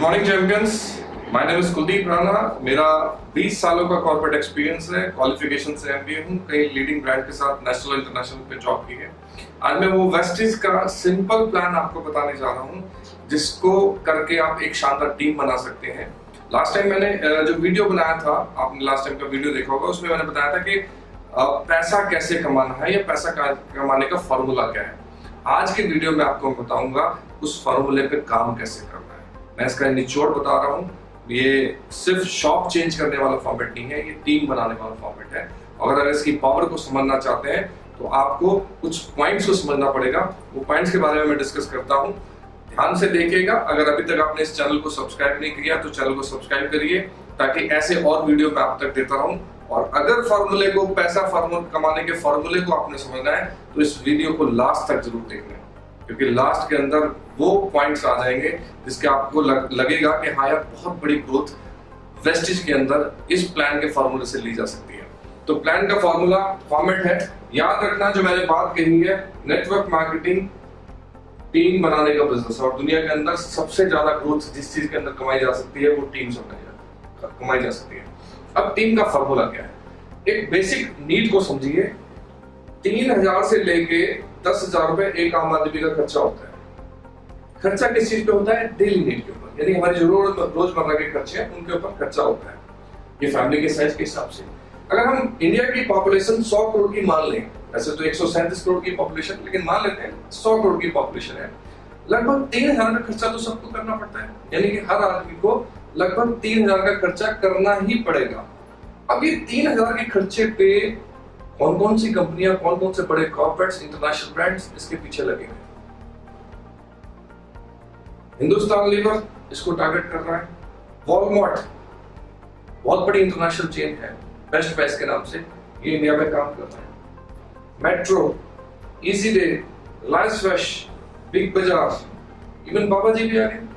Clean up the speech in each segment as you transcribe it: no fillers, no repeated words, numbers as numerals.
Morning champions, my name is Kuldeep Rana. मेरा 20 सालों का कॉर्पोरेट एक्सपीरियंस है। क्वालिफिकेशन से एमबीए हूँ। कई लीडिंग ब्रांड के साथ नेशनल इंटरनेशनल पे जॉब की है। आज मैं वो वेस्टिज का सिंपल प्लान आपको बताने जा रहा हूँ जिसको करके आप एक शानदार टीम बना सकते हैं। लास्ट टाइम मैंने जो वीडियो बनाया था, आपने लास्ट टाइम का वीडियो देखा होगा, उसमें मैंने बताया था कि पैसा कैसे कमाना है या पैसा कमाने का फॉर्मूला क्या है। आज के वीडियो में आपको बताऊंगा उस फॉर्मूले पे काम कैसे करना है। मैं इसका निचोड़ बता रहा हूँ। ये सिर्फ शॉप चेंज करने वाला फॉर्मेट नहीं है, ये टीम बनाने वाला फॉर्मेट है। और अगर इसकी पावर को समझना चाहते हैं तो आपको कुछ पॉइंट्स को समझना पड़ेगा। वो पॉइंट्स के बारे में मैं डिस्कस करता हूँ। ध्यान से देखिएगा। अगर अभी तक आपने इस चैनल को सब्सक्राइब नहीं किया तो चैनल को सब्सक्राइब करिए, ताकि ऐसे और वीडियो मैं आप तक देता रहूं। और अगर फॉर्मूले को, पैसा कमाने के फॉर्मूले को आपने समझना है तो इस वीडियो को लास्ट तक जरूर देखना, क्योंकि लास्ट के अंदर वो पॉइंट्स आ जाएंगे जिसके आपको लगेगा कि हाँ यार, बहुत बड़ी ग्रोथ वेस्टिज के अंदर इस प्लान के फॉर्मूले से ली जा सकती है। तो प्लान का फॉर्मूला फॉर्मेट है, याद रखना जो मैंने बात कही है, नेटवर्क मार्केटिंग, टीम बनाने का बिजनेस। और दुनिया के अंदर सबसे ज्यादा ग्रोथ जिस चीज के अंदर कमाई जा सकती है वो टीम से कमाई जा सकती है। अब टीम का फॉर्मूला क्या है? एक बेसिक नीड को समझिए। 3000 से लेके 10,000 रुपए एक आम आदमी का खर्चा होता है। खर्चा किस चीज पे होता है? डेली नीड के ऊपर, यानी हमारी जो रोजमर्रा के खर्चे हैं उनके ऊपर खर्चा होता है। ये फैमिली के साइज के हिसाब से। अगर हम इंडिया की पॉपुलेशन 100 करोड़ की मान लें, ऐसे तो 137 करोड़ की पॉपुलेशन, लेकिन मान लेते हैं 100 करोड़ की पॉपुलेशन है, लगभग 3000 का खर्चा तो सबको करना पड़ता है। यानी कि हर आदमी को लगभग 3000 का खर्चा करना ही पड़ेगा। अब ये 3000 के खर्चे पे कौन कौन सी कंपनियां, कौन कौन से बड़े कॉर्पोरेट्स, इंटरनेशनल ब्रांड्स इसके पीछे लगे हैं? हिंदुस्तान लीवर इसको टारगेट कर रहा है। वॉलमार्ट बहुत बड़ी इंटरनेशनल चेन है, बेस्ट प्राइस के नाम से, ये इंडिया में काम कर रहा है। Metro, easy day, Reliance fresh, big बाजार, इवन बाबा जी भी आ गए।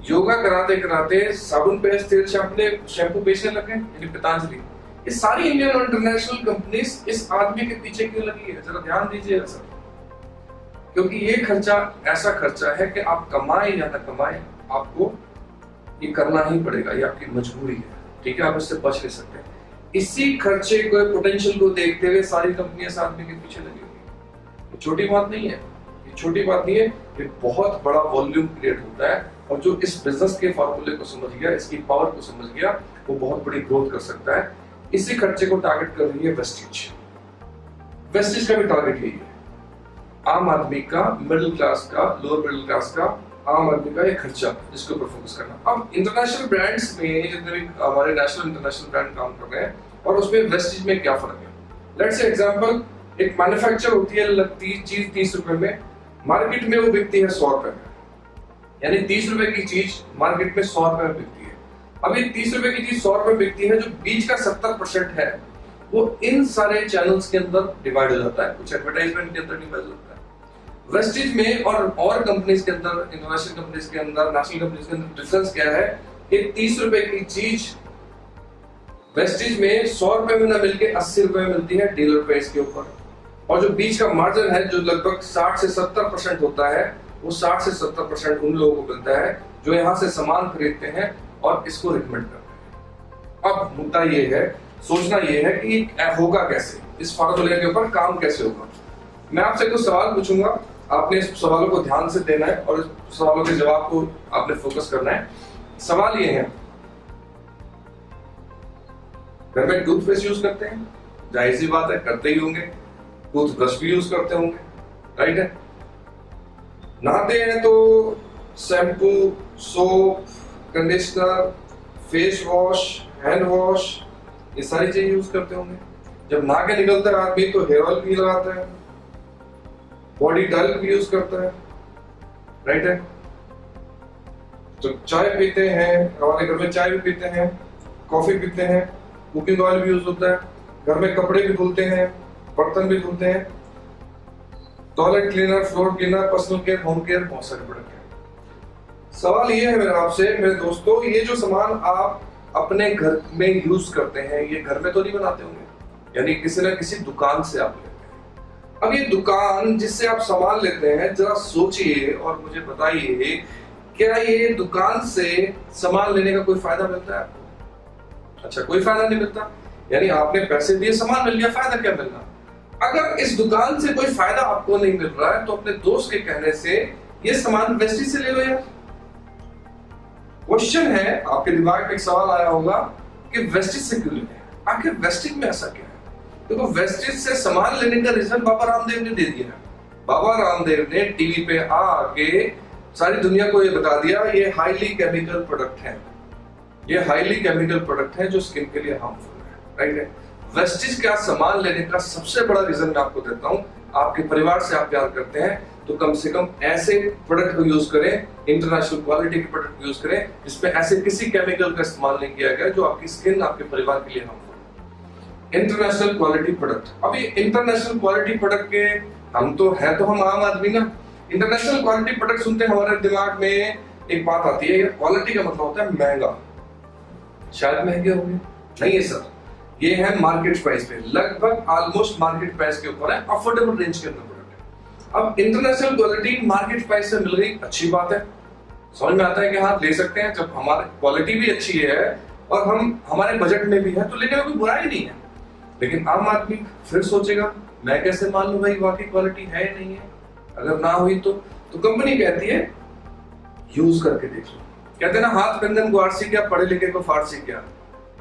योगा कराते कराते साबुन पेस्ट तेल शैम्पू बेचने लगे, यानी पतंजलि। ये सारी इंडियन और इंटरनेशनल कंपनीज इस आदमी के पीछे क्यों लगी है? जरा ध्यान दीजिए सर, क्योंकि ये खर्चा ऐसा खर्चा है कि आप कमाए या ना कमाए, आपको ये करना ही पड़ेगा। ये आपकी मजबूरी है, ठीक है? आप इससे बच नहीं सकते। इसी खर्चे को, पोटेंशियल को देखते हुए सारी कंपनियां इस आदमी के पीछे लगी हुई। ये छोटी बात नहीं है, ये छोटी बात नहीं है, ये बहुत बड़ा वॉल्यूम क्रिएट होता है। और जो इस बिजनेस के फॉर्मूले को समझ गया, इसकी पावर को समझ गया, वो बहुत बड़ी ग्रोथ कर सकता है। इसी खर्चे को टारगेट कर रही है वेस्टिज। वेस्टिज का भी टारगेट यही है, आम आदमी का, मिडिल क्लास का, लोअर मिडिल क्लास का, आम आदमी का ये खर्चा, जिसके ऊपर फोकस करना। अब इंटरनेशनल ब्रांड्स में जितने भी हमारे नेशनल इंटरनेशनल ब्रांड काम कर रहे हैं, और उसमें वेस्टिज में क्या फर्क है? लेट्स से एग्जांपल, एक मैन्युफैक्चर होती है, लगती चीज 30 रुपए में, मार्केट में वो बिकती है 100 रुपए में। यानी 30 रुपए की चीज मार्केट में 100 रुपए में बिकती है। अब ये 30 रुपए की चीज 100 रुपए बिकती है, जो बीच का 70% है वो इन सारे चैनल्स के अंदर डिवाइड हो जाता है, कुछ एडवर्टाइजमेंट के अंदर डिवाइड होता है। वेस्टिज में और कंपनीज के अंदर, इंटरनेशनल कंपनीज के अंदर, नेशनल कंपनीज के अंदर डिफरेंस क्या है कि 30 रुपए की चीज वेस्टिज में 100 रुपए में ना मिलके 80 रुपए में मिलती है डीलर प्राइस के ऊपर। और जो बीच का मार्जिन है, जो लगभग 60 से 70% होता है, वो 60 से 70% उन लोगों को मिलता है जो यहाँ से सामान खरीदते हैं और इसको रिकमेंड करते हैं। अब मुद्दा ये है, सोचना ये है कि होगा कैसे, इस फॉर्मूले के ऊपर काम कैसे होगा। मैं आपसे कुछ सवाल पूछूंगा, आपने इस सवालों को ध्यान से देना है और इस सवालों के जवाब को आपने फोकस करना है। सवाल ये है, घर में टूथपेस्ट यूज करते हैं? जाहिर सी बात है, करते ही होंगे। टूथब्रश भी यूज करते होंगे, राइट है? नहाते हैं तो shampoo, soap, conditioner, face wash, hand wash, ये सारी चीजें यूज करते होंगे। जब नहा के निकलता है आदमी तो हेयर ऑयल भी लगाता है, बॉडी डल भी यूज करता है, राइट है? तो चाय पीते हैं, हमारे घर में चाय भी पीते हैं, कॉफी पीते हैं, कुकिंग ऑयल भी यूज होता है, घर में कपड़े भी धुलते हैं, बर्तन भी धुलते हैं, toilet cleaner, floor cleaner, personal care, home care, बहुत सारे प्रोडक्ट हैं। सवाल ये है मेरा आपसे, मेरे दोस्तों, ये जो सामान आप अपने घर में यूज करते हैं, ये घर में तो नहीं बनाते होंगे, यानी किसी न किसी दुकान से आप लेते हैं। अब ये दुकान जिससे आप सामान लेते हैं, जरा सोचिए और मुझे बताइए क्या ये दुकान से सामान लेने का कोई फायदा मिलता है आपको? अच्छा, कोई फायदा नहीं मिलता। यानी आपने पैसे दिए, सामान मिल गया, फायदा क्या मिलना? अगर इस दुकान से कोई फायदा आपको नहीं मिल रहा है तो अपने दोस्त के कहने से ये सामान वेस्टिज से ले लो यार। क्वेश्चन है, आपके दिमाग में एक सवाल आया होगा कि वेस्टिज से क्यों लेते हैं? आखिर वेस्टिज में ऐसा क्या है? देखो, वेस्टिज से सामान लेने का रीजन बाबा रामदेव ने दे दिया है। बाबा रामदेव ने टीवी पे आके सारी दुनिया को ये बता दिया, ये हाईली केमिकल प्रोडक्ट है, ये हाईली केमिकल प्रोडक्ट है जो स्किन के लिए हार्मफुल है, राइट है। वेस्टिज का सामान लेने का सबसे बड़ा रीजन मैं आपको देता हूं, आपके परिवार से आप प्यार करते हैं तो कम से कम ऐसे प्रोडक्ट को यूज करें, इंटरनेशनल क्वालिटी के प्रोडक्ट यूज करें जिसमें ऐसे किसी केमिकल का इस्तेमाल नहीं किया गया जो आपकी स्किन, आपके परिवार के लिए हार्मफुल। इंटरनेशनल क्वालिटी प्रोडक्ट, अभी इंटरनेशनल क्वालिटी प्रोडक्ट के हम तो है, तो हम आम आदमी ना। इंटरनेशनल क्वालिटी प्रोडक्ट सुनते हैं हमारे दिमाग में एक बात आती है, क्वालिटी का मतलब होता है महंगा, शायद महंगे होंगे। नहीं है सर, ये है मार्केट प्राइस पे, लगभग ऑलमोस्ट मार्केट प्राइस के ऊपर है, अफोर्डेबल रेंज के अंदर प्रोडक्ट है। अब इंटरनेशनल क्वालिटी मार्केट प्राइस से मिल रही, अच्छी बात है, समझ में आता है कि हाँ ले सकते हैं। जब हमारी क्वालिटी भी अच्छी है और हम हमारे बजट में भी है तो लेने में कोई बुराई नहीं है। लेकिन आम आदमी फिर सोचेगा, मैं कैसे मान लूं भाई वाकई क्वालिटी है नहीं है? अगर ना हुई तो कंपनी कहती है यूज करके देख लो। कहते हैं ना, हाथ कंगन को आरसी क्या, पढ़े लिखे को फारसी क्या।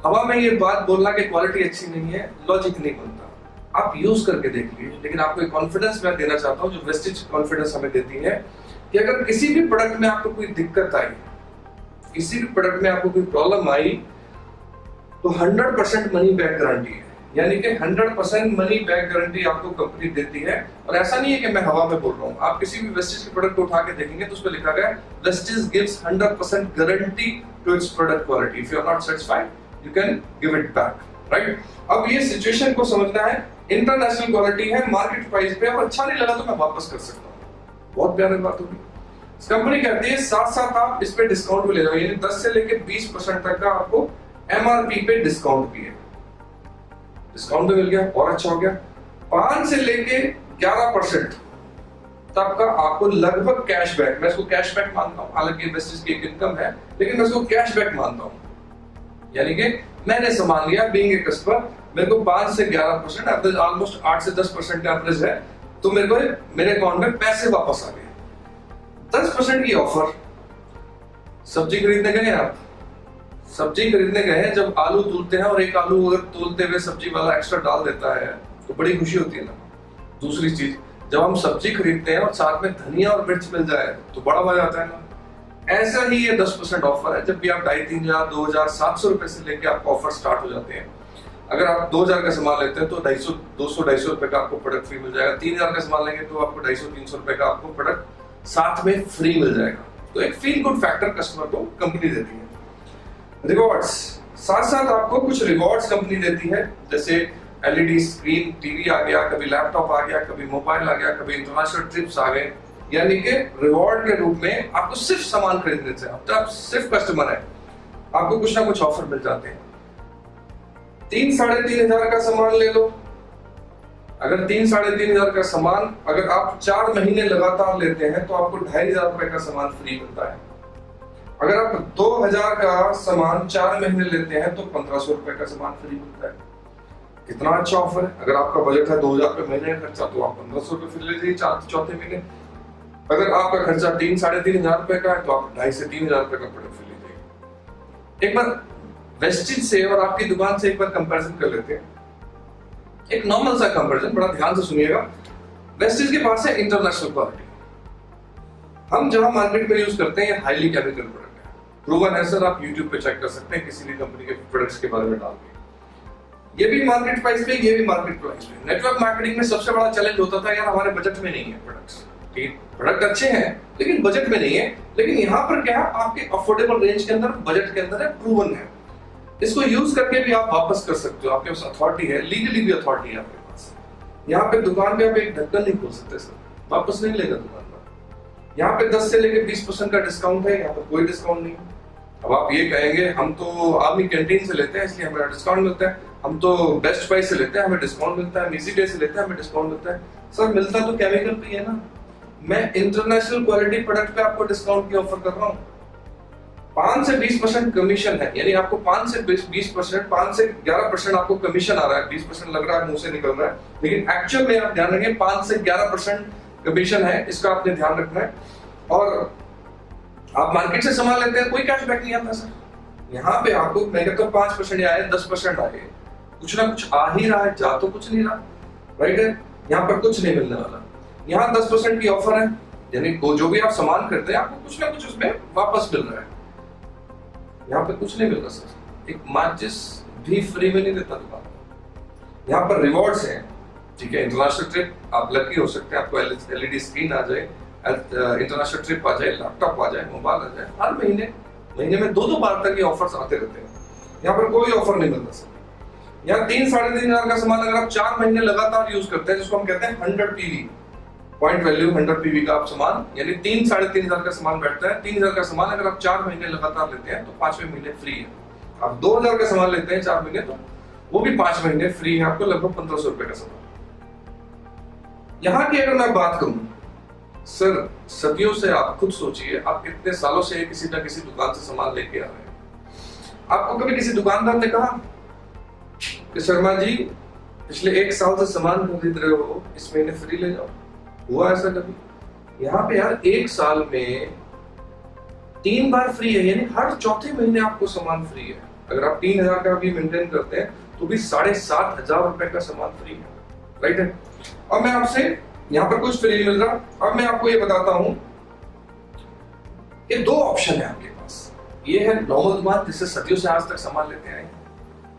हवा में ये बात बोलना कि क्वालिटी अच्छी नहीं है, लॉजिक नहीं बनता। आप यूज करके देख लीजिए। लेकिन आपको एक कॉन्फिडेंस मैं देना चाहता हूँ जो वेस्टिज कॉन्फिडेंस हमें देती है कि अगर किसी भी प्रोडक्ट में आपको कोई दिक्कत आई, किसी भी प्रोडक्ट में आपको कोई प्रॉब्लम आई तो 100% मनी बैक गारंटी है। यानी कि 100% मनी बैक गारंटी आपको कंपनी देती है। और ऐसा नहीं है कि मैं हवा में बोल रहा हूँ, आप किसी भी वेस्टिज के प्रोडक्ट को उठा के देखेंगे तो उस पर लिखा गया Vestige gives 100% guarantee to its product quality. If you are not satisfied you can give it back, right. अब ये सिचुएशन को समझना है, इंटरनेशनल क्वालिटी है मार्केट प्राइस पे, और अच्छा नहीं लगा तो मैं वापस कर सकता हूँ। बहुत प्यारी बात होगी। कंपनी कहती है साथ साथ आप इस पे डिस्काउंट भी ले जाओ, यानी 10 से लेकर 20% तक का आपको एमआरपी पे डिस्काउंट भी है। डिस्काउंट भी मिल गया और अच्छा हो गया। 5 से लेके 11% तक का आपको लगभग कैशबैक, मैं इसको कैशबैक मानता हूं, हालांकि वेस्टिज की इनकम है लेकिन मैं इसको कैशबैक मानता हूं। यानी कि मैंने सामान लिया, बीइंग ए कस्टमर, मेरे को 5 से 11% एवरेज, ऑलमोस्ट 8 से 10% एवरेज है, तो मेरे को मेरे अकाउंट में पैसे वापस आ गए। 10% की ऑफर। सब्जी खरीदने गए आप, सब्जी खरीदने गए हैं, जब आलू तोलते हैं और एक आलू अगर तोलते हुए सब्जी वाला एक्स्ट्रा डाल देता है तो बड़ी खुशी होती है ना। दूसरी चीज, जब हम सब्जी खरीदते हैं और साथ में धनिया और मिर्च मिल जाए तो बड़ा मजा आता है ना। ऐसा ही ये 10% ऑफर है। जब भी आप 2500, 2000, 700 रुपए से लेके आपको ऑफर स्टार्ट हो जाते हैं। अगर आप 2000 का सामान लेते हैं तो 200-250 रुपए का आपको प्रोडक्ट फ्री मिल जाएगा। 3000 का सामान लेंगे तो आपको 250-300 रुपए का आपको प्रोडक्ट साथ में फ्री मिल जाएगा। तो एक फील गुड फैक्टर कस्टमर को कंपनी देती है। रिवॉर्ड्स, साथ साथ आपको कुछ रिवॉर्ड्स कंपनी देती है, जैसे एलईडी स्क्रीन, टीवी आ गया, कभी लैपटॉप आ गया, कभी मोबाइल आ गया, कभी इंटरनेशनल ट्रिप्स आ गए। यानी कि रिवॉर्ड के रूप में आपको सिर्फ सामान खरीदने से, अब तो आप सिर्फ कस्टमर है, आपको कुछ ना कुछ ऑफर मिल जाते हैं। 3-3.5 का सामान ले लो। अगर 3-3.5 का सामान अगर आप 4 महीने लगातार लेते हैं तो आपको 2500 रुपए का सामान फ्री मिलता है। अगर आप 2000 का सामान 4 महीने लेते हैं तो 1500 रुपए का सामान फ्री मिलता है। कितना अच्छा ऑफर है। अगर आपका बजट है 2000 रुपए महीने का खर्चा तो आप 1500 रुपए फ्री ले लीजिए चौथे महीने। अगर आपका खर्चा 3-3.5 रुपए का है तो आप 2500 से 3000 रुपए का प्रोडक्ट फ्री लीजिए। एक बार वेस्टिज से और आपकी दुकान से एक बार कंपैरिजन कर लेते हैं। एक नॉर्मल सा कंपैरिजन, बड़ा ध्यान से सुनिएगा। वेस्टिज के पास है इंटरनेशनल क्वालिटी, हम जहां मार्केट में यूज करते हैं हाईली केमिकल प्रोडक्ट है, प्रूवन है सर, आप YouTube पे चेक कर सकते हैं किसी भी कंपनी के प्रोडक्ट्स के बारे में डाल के। ये भी मार्केट प्राइस पे, ये भी मार्केट प्राइस पे। नेटवर्क मार्केटिंग में सबसे बड़ा चैलेंज होता था यार हमारे बजट में नहीं है प्रोडक्ट्स, ठीक, प्रोडक्ट अच्छे हैं लेकिन बजट में नहीं है। लेकिन यहाँ पर क्या है, आपके अफोर्डेबल रेंज के अंदर, बजट के अंदर है, प्रूवन है, इसको यूज करके भी आप वापस कर सकते हो। आपके पास अथॉरिटी है, लीगली भी अथॉरिटी है आपके पास। यहाँ पे दुकान पे आप एक ढक्कन नहीं खोल सकते सर, वापस नहीं लेगा दुकान पर। यहाँ पे 10 से लेके 20% का डिस्काउंट है, यहाँ पर कोई डिस्काउंट नहीं। अब आप ये कहेंगे हम तो आर्मी कैंटीन से लेते हैं इसलिए हमें डिस्काउंट मिलता है, हम तो बेस्ट प्राइस से लेते हैं हमें डिस्काउंट मिलता है, इजी डे से लेते हैं हमें डिस्काउंट मिलता है। सर मिलता तो केमिकल पे है ना, मैं इंटरनेशनल क्वालिटी प्रोडक्ट पे आपको डिस्काउंट की ऑफर कर रहा हूँ। 5 से 20% कमीशन है, यानी आपको 5 से 20%, 5 से 11% आपको कमीशन आ रहा है। 20% लग रहा है, मुंह से निकल रहा है, लेकिन एक्चुअल में आप ध्यान रखें 5 से 11% कमीशन है, इसका आपने ध्यान रखना है। और आप मार्केट से सामान लेते हैं, कोई कैशबैक नहीं आता सर। यहाँ पे आपको मैं कहता हूँ 5% आए, 10% आए, कुछ ना कुछ आ ही रहा है, जा तो कुछ नहीं रहा, राइट है। यहाँ पर कुछ नहीं मिलने वाला। यहाँ 10% की ऑफर है, यानी जो भी आप सामान करते हैं आपको कुछ ना कुछ उसमें वापस मिल रहा है। यहाँ पे कुछ नहीं मिल रहा सर, एक माचिस भी फ्री में नहीं देता दुकान। यहाँ पर रिवॉर्ड्स हैं, ठीक है। इंटरनेशनल ट्रिप आप लकी हो सकते हैं, आपको एलईडी स्क्रीन आ जाए, इंटरनेशनल ट्रिप आ जाए, लैपटॉप आ जाए, मोबाइल आ जाए। हर महीने में 2-2 बार तक ये ऑफर्स आते रहते हैं। यहाँ पर कोई ऑफर नहीं मिलता सर। यहाँ 3-3.5 हजार का सामान अगर आप 4 महीने लगातार यूज करते हैं, जिसको हम कहते हैं 100 पीवी पॉइंट वैल्यू, 100 पीवी का आप सामान, यानी 3-3.5 हजार का सामान बैठता है। 3,000 का सामान अगर आप 4 महीने लगातार लेते हैं तो 5वें महीने फ्री है। आप 2,000 का सामान लेते हैं 4 महीने, तो वो भी 5 महीने फ्री है आपको, लगभग 1,500 रुपए का सामान। यहाँ की अगर मैं बात करूं सर, सदियों से आप खुद सोचिए, आप कितने सालों से किसी न किसी दुकान से सामान लेके आ रहे हैं। आपको कभी किसी दुकानदार ने कहा कि शर्मा जी पिछले 1 साल से सामान खरीद रहे हो, इस महीने फ्री ले जाओ? हुआ ऐसा कभी? यहाँ पे यार 1 साल में 3 बार फ्री है, यानी हर चौथे महीने आपको सामान फ्री है। अगर आप 3,000 का भी मेंटेन करते हैं तो भी 7,500 रुपए का सामान फ्री है, राइट है। और मैं आपसे यहाँ पर कुछ फ्री मिल रहा। अब मैं आपको ये बताता हूं कि 2 ऑप्शन है आपके पास। ये है नॉर्मल दुकान जिससे सदियों से आज तक सामान लेते आए,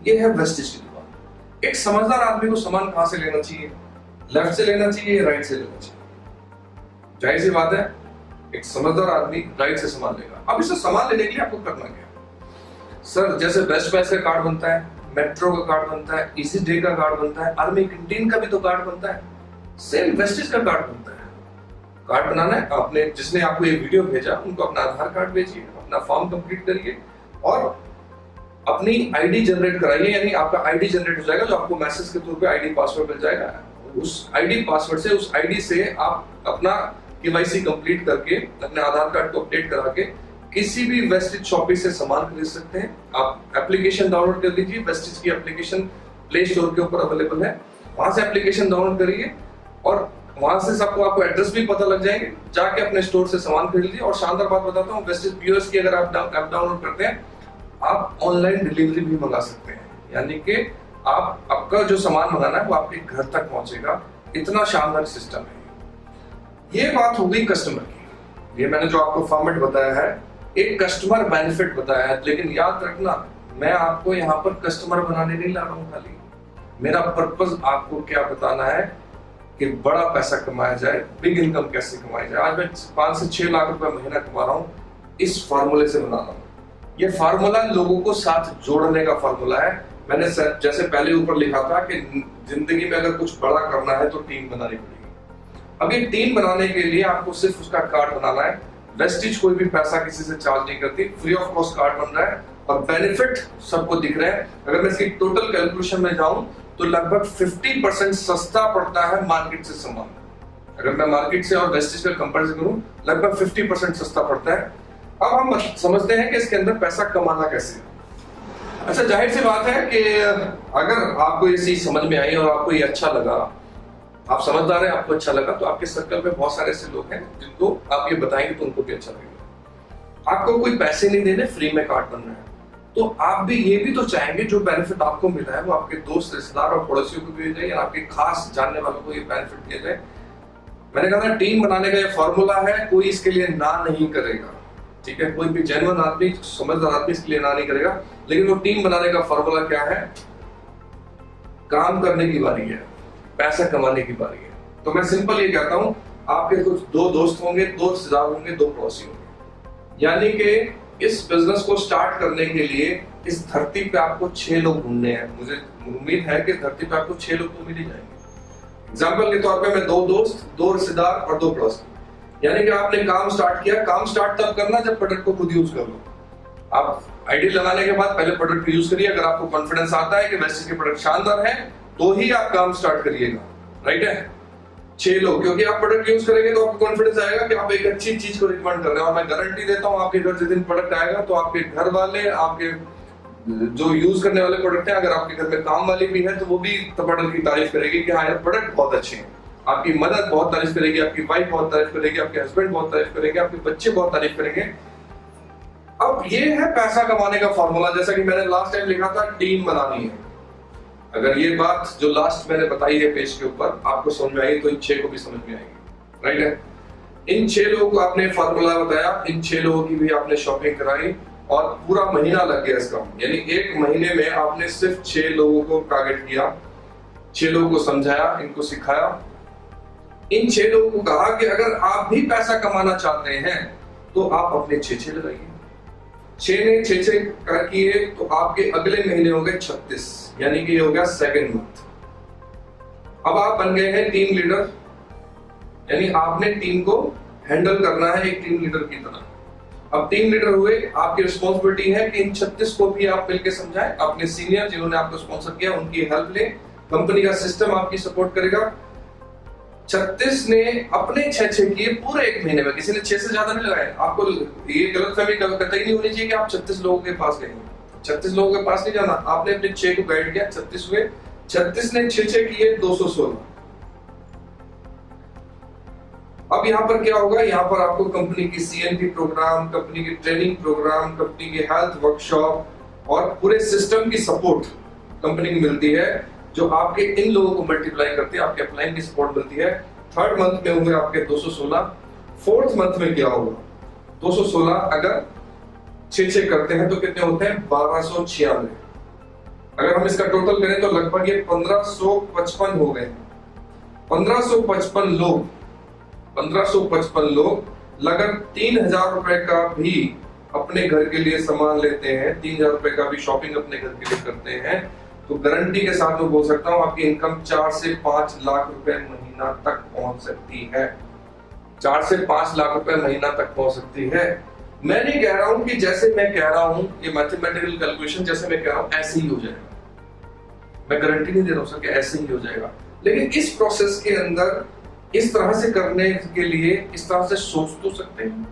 ये है वेस्टेज की दुकान। एक समझदार आदमी को सामान कहां से लेना चाहिए? लेफ्ट से लेना चाहिए, राइट से लेना चाहिए? जाहिर सी बात है, एक समझदार आदमी राइट से सामान लेगा। अब इसे सामान लेने के लिए आपको करना क्या सर? जैसे बेस्ट प्राइस का कार्ड बनता है, मेट्रो का कार्ड बनता है, इजी डे का कार्ड बनता है, आर्मी कैंटीन का भी तो कार्ड बनता है, सेम वेस्टेज का कार्ड बनता है। कार्ड बनाना है आपने, जिसने आपको ये वीडियो भेजा उनको अपना आधार कार्ड भेजिए, अपना फॉर्म कंप्लीट करिए और अपनी आईडी जनरेट कराइए, यानी आपका आईडी जनरेट हो जाएगा, जो आपको मैसेज के थ्रू पे आईडी पासवर्ड मिल जाएगा। उस आईडी पासवर्ड से, उस आईडी से आप अपना केवाईसी कंप्लीट करके अपने आधार कार्ड को अपडेट करा के किसी भी वेस्टेज शॉपिंग से सामान खरीद सकते हैं। आप एप्लीकेशन डाउनलोड कर लीजिए, वेस्टेज की एप्लीकेशन प्ले स्टोर के ऊपर अवेलेबल है, वहां से एप्लीकेशन डाउनलोड करिए और वहां से सबको आपको एड्रेस भी पता लग जाएंगे। जाके अपने स्टोर से सामान खरीद लीजिए। और शानदार बात बताता हूँ, वेस्टेज पीओएस की अगर आप ऐप डाउनलोड करते हैं, आप ऑनलाइन डिलीवरी भी मंगा सकते हैं, यानी कि आप आपका जो सामान मंगाना है वो आपके घर तक पहुंचेगा। इतना शानदार सिस्टम है। ये बात हो गई कस्टमर की। ये मैंने जो आपको फॉर्मेट बताया है, एक कस्टमर बेनिफिट बताया है, लेकिन याद रखना मैं आपको यहाँ पर कस्टमर बनाने नहीं ला रहा हूँ। खाली मेरा पर्पस आपको क्या बताना है कि बड़ा पैसा कमाया जाए, बिग इनकम कैसे कमाई जाए। आज मैं 5 से 6 लाख रुपए महीना कमा रहा हूँ, इस फार्मूले से बना रहा हूँ। ये फार्मूला लोगों को साथ जोड़ने का फार्मूला है। मैंने जैसे पहले ऊपर लिखा था कि जिंदगी में अगर कुछ बड़ा करना है तो टीम बनानी पड़ेगी। अब ये टीम बनाने के लिए आपको सिर्फ उसका कार्ड बनाना है। वेस्टेज कोई भी पैसा किसी से चार्ज नहीं करती, फ्री ऑफ कॉस्ट कार्ड बन रहा है और बेनिफिट सबको दिख रहे हैं। अगर मैं इसकी टोटल कैलकुलेशन में जाऊं तो लगभग 50% सस्ता पड़ता है मार्केट से सामान। अगर मैं मार्केट से और वेस्टेज का कंपैरिजन करूं, लगभग 50% सस्ता पड़ता है। अब हम समझते हैं कि इसके अंदर पैसा कमाना कैसे। अच्छा, जाहिर सी बात है कि अगर आपको ये चीज समझ में आई और आपको ये अच्छा लगा, आप समझदार हैं, आपको अच्छा लगा, तो आपके सर्कल में बहुत सारे ऐसे लोग हैं जिनको आप ये बताएंगे तो उनको भी अच्छा लगेगा। आपको कोई पैसे नहीं देने, फ्री में कार्ड बनना है, तो आप भी ये भी तो चाहेंगे जो बेनिफिट आपको मिला है वो आपके दोस्त, रिश्तेदार और पड़ोसियों को भी दिया जाए या आपके खास जानने वालों को ये बेनिफिट दिया जाए। मैंने कहा था टीम बनाने का ये फॉर्मूला है, कोई इसके लिए ना नहीं करेगा, ठीक है। कोई भी जेन्युइन आदमी, समझदार आदमी इसके लिए ना नहीं करेगा। लेकिन वो टीम बनाने का फॉर्मूला क्या है? काम करने की बारी है, पैसा कमाने की बारी है। तो मैं सिंपल ये कहता हूं, आपके कुछ 2 दोस्त होंगे, 2 रिश्तेदार होंगे, 2 पड़ोसी होंगे, यानी कि इस बिजनेस को स्टार्ट करने के लिए इस धरती पे आपको 6 लोग ढूंढने हैं। मुझे उम्मीद है कि धरती पे आपको 6 लोग तो मिल ही जाएंगे। एग्जाम्पल के तौर पे मैं 2 दोस्त, 2 रिश्तेदार और 2 पड़ोसी, यानी कि आपने काम स्टार्ट किया। काम स्टार्ट तब करना जब प्रोडक्ट को खुद यूज कर लो। आप आईडी लगाने के बाद पहले प्रोडक्ट को यूज करिए। अगर आपको कॉन्फिडेंस आता है कि वेस्टेज के प्रोडक्ट शानदार है तो ही आप काम स्टार्ट करिएगा, राइट है। 6 लोग, क्योंकि आप प्रोडक्ट यूज करेंगे तो आपको कॉन्फिडेंस आएगा कि आप एक अच्छी चीज को रिकमेंड कर रहे हैं। और मैं गारंटी देता हूँ आपके घर जिस दिन प्रोडक्ट आएगा तो आपके घर वाले, आपके जो यूज करने वाले प्रोडक्ट है, अगर आपके घर में काम वाली भी है तो वो भी प्रोडक्ट की तारीफ करेगी कि हाँ यार प्रोडक्ट बहुत अच्छे हैं। आपकी मदर बहुत तारीफ करेगी, आपकी वाइफ बहुत तारीफ करेगी, आपके हस्बैंड बहुत तारीफ करेंगे, आपके बच्चे बहुत तारीफ करेंगे। अब ये है पैसा कमाने का फॉर्मूला। जैसा कि मैंने लास्ट टाइम लिखा था, टीम बनानी है। अगर ये बात जो लास्ट मैंने बताई है पेज के ऊपर आपको समझ में आई तो इन 6 को भी समझ में आएगी, राइट है। इन 6 लोगों को आपने फॉर्मूला बताया, इन 6 लोगों की भी आपने शॉपिंग कराई और पूरा महीना लग गया इसका। यानी 1 महीने में आपने सिर्फ 6 लोगों को टारगेट किया, 6 लोगों को समझाया, इनको सिखाया। इन 6 लोगों को कहा कि अगर आप भी पैसा कमाना चाहते हैं तो आप अपने 6 लगाइए। 6 ने 6 किए तो आपके अगले महीने हो गए 36, यानी कि ये हो गया सेकंड मंथ। अब आप बन गए हैं टीम लीडर, यानी आपने टीम को हैंडल करना है एक टीम लीडर की तरह। अब टीम लीडर हुए, आपकी रिस्पॉन्सिबिलिटी है कि इन 36 को भी आप मिलकर समझाएं। अपने सीनियर जिन्होंने आपको स्पॉन्सर किया उनकी हेल्प लें, कंपनी का सिस्टम आपकी सपोर्ट करेगा। 36 ने अपने 6 किए पूरे 1 महीने में, किसी ने 6 से ज्यादा नहीं लगाए। आपको ये गलतफहमी कतई नहीं होनी चाहिए कि आप 36 लोगों के पास गए। 36 लोगों के पास नहीं जाना, आपने अपने 6 को गाइड किया, 36 हुए। 36 ने 6 किए 216। अब यहाँ पर क्या होगा, यहाँ पर आपको कंपनी की CNP प्रोग्राम, कंपनी की ट्रेनिंग प्रोग्राम, कंपनी की हेल्थ वर्कशॉप और पूरे सिस्टम की सपोर्ट कंपनी की मिलती है, जो आपके इन लोगों को मल्टीप्लाई करती है। आपके अपलाइन की सपोर्ट मिलती है। 3rd मंथ में होंगे आपके 216। 4th मंथ में क्या होगा, 216 अगर 6 करते हैं तो कितने होते हैं, 1296। अगर हम इसका टोटल करें तो लगभग ये 1555 हो गए। 1555 लोग लगभग 3000 रुपए का भी अपने घर के लिए सामान लेते हैं, 3000 रुपए का भी शॉपिंग अपने घर के लिए करते हैं, तो गारंटी के साथ मैं बोल सकता हूं आपकी इनकम 4 से 5 लाख रुपए महीना तक पहुंच सकती है। 4 से 5 लाख रुपए महीना तक पहुंच सकती है। मैं नहीं कह रहा हूं कि जैसे मैं कह रहा हूं ये मैथमेटिकल कैलकुलेशन जैसे मैं कह रहा हूं ऐसे ही हो जाएगा। मैं गारंटी नहीं दे रहा हूं सर कि ऐसे ही हो जाएगा, लेकिन इस प्रोसेस के अंदर इस तरह से करने के लिए इस तरह से सोच तो सकते हैं,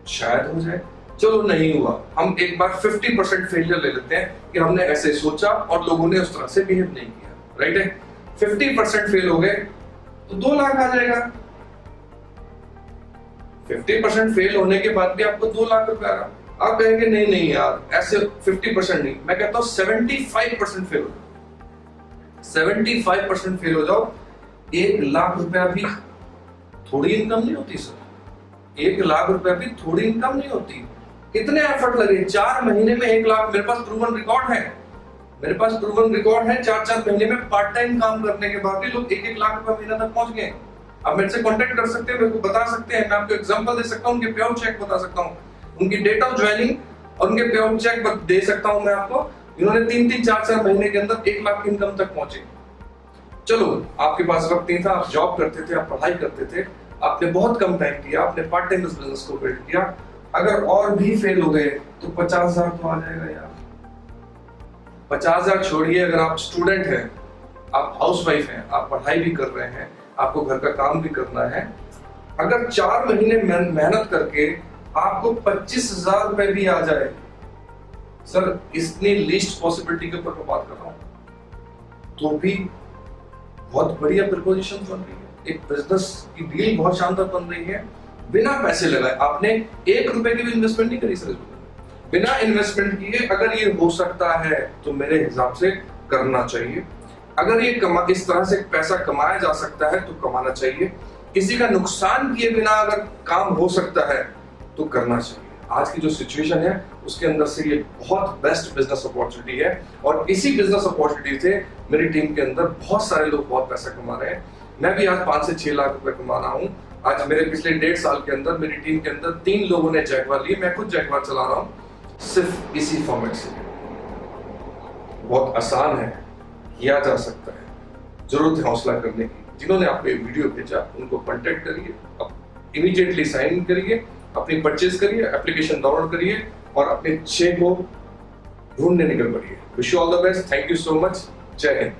शायद हो जाए। चलो नहीं हुआ, हम एक बार 50% फेलियर ले लेते हैं कि हमने ऐसे सोचा और लोगों ने उस तरह से बिहेव नहीं किया, राइट है। 50% फेल हो गए तो 2 लाख आ जाएगा। 50% फेल होने के बाद भी आपको 2 लाख रुपए आ रहा। आप कहेंगे नहीं यार ऐसे 50% नहीं, मैं कहता हूं 75% फेल हो जाओ। 75% फेल हो जाओ, 1 लाख रुपया भी थोड़ी इनकम नहीं होती सर। 1 लाख रुपया भी थोड़ी इनकम नहीं होती। कितने एफर्ट लगे, 4 महीने में 1 लाख। मेरे पास प्रूवन रिकॉर्ड है, 4 महीने में पार्ट टाइम काम करने के बाद भी लोग 1 लाख रुपए महीना तक पहुंच गए। आप मेरे से कांटेक्ट कर सकते हैं, मेरे को बता सकते हैं, मैं आपको एग्जांपल दे सकता हूं, उनके पे आउट चेक बता सकता हूं, उनकी डेट ऑफ ज्वाइनिंग और उनके पे आउट चेक दे सकता हूं मैं आपको। इन्होंने 3-3, 4-4 महीने के अंदर 1 लाख की इनकम तक पहुंचे। चलो आपके पास वक्त नहीं था, आप जॉब करते थे, आप पढ़ाई करते थे, आपने बहुत कम टाइम किया, आपने पार्ट टाइम बिजनेस को बिल्ड किया। अगर और भी फेल हो गए तो 50,000 तो आ जाएगा यार। 50,000 छोड़िए, अगर आप स्टूडेंट हैं, आप हाउसवाइफ हैं, आप पढ़ाई भी कर रहे हैं, आपको घर का काम भी करना है, अगर 4 महीने मेहनत करके आपको 25,000 रुपए भी आ जाए, सर इतनी लीस्ट पॉसिबिलिटी के ऊपर मैं बात कर रहा हूं, तो भी बहुत बढ़िया प्रपोजिशन बन रही है, एक बिजनेस की डील बहुत शानदार बन रही है। बिना पैसे लगाए, आपने 1 रुपए की भी इन्वेस्टमेंट नहीं करी सर, बिना इन्वेस्टमेंट किए अगर ये हो सकता है तो मेरे हिसाब से करना चाहिए। अगर ये इस तरह से पैसा कमाया जा सकता है तो कमाना चाहिए। किसी का नुकसान किए बिना अगर काम हो सकता है तो करना चाहिए। आज की जो सिचुएशन है उसके अंदर से ये बहुत बेस्ट बिजनेस अपॉर्चुनिटी है, और इसी बिजनेस अपॉर्चुनिटी से मेरी टीम के अंदर बहुत सारे लोग बहुत पैसा कमा रहे हैं। मैं भी आज 5 से 6 लाख रुपए कमा रहा हूँ। आज मेरे पिछले 1.5 साल के अंदर मेरी टीम के अंदर 3 लोगों ने जैगवार लिए, मैं खुद जैगवार चला रहा हूँ, सिर्फ इसी फॉर्मेट से। बहुत आसान है, किया जा सकता है, जरूरत है हौसला करने की। जिन्होंने आपको ये वीडियो भेजा उनको कांटेक्ट करिए, अब इमीडिएटली साइन करिए, अपनी परचेज करिए, एप्लीकेशन डाउनलोड करिए और अपने 6 को ढूंढने निकल पड़िए। Wish you all the best, thank you so much, Jai Hind.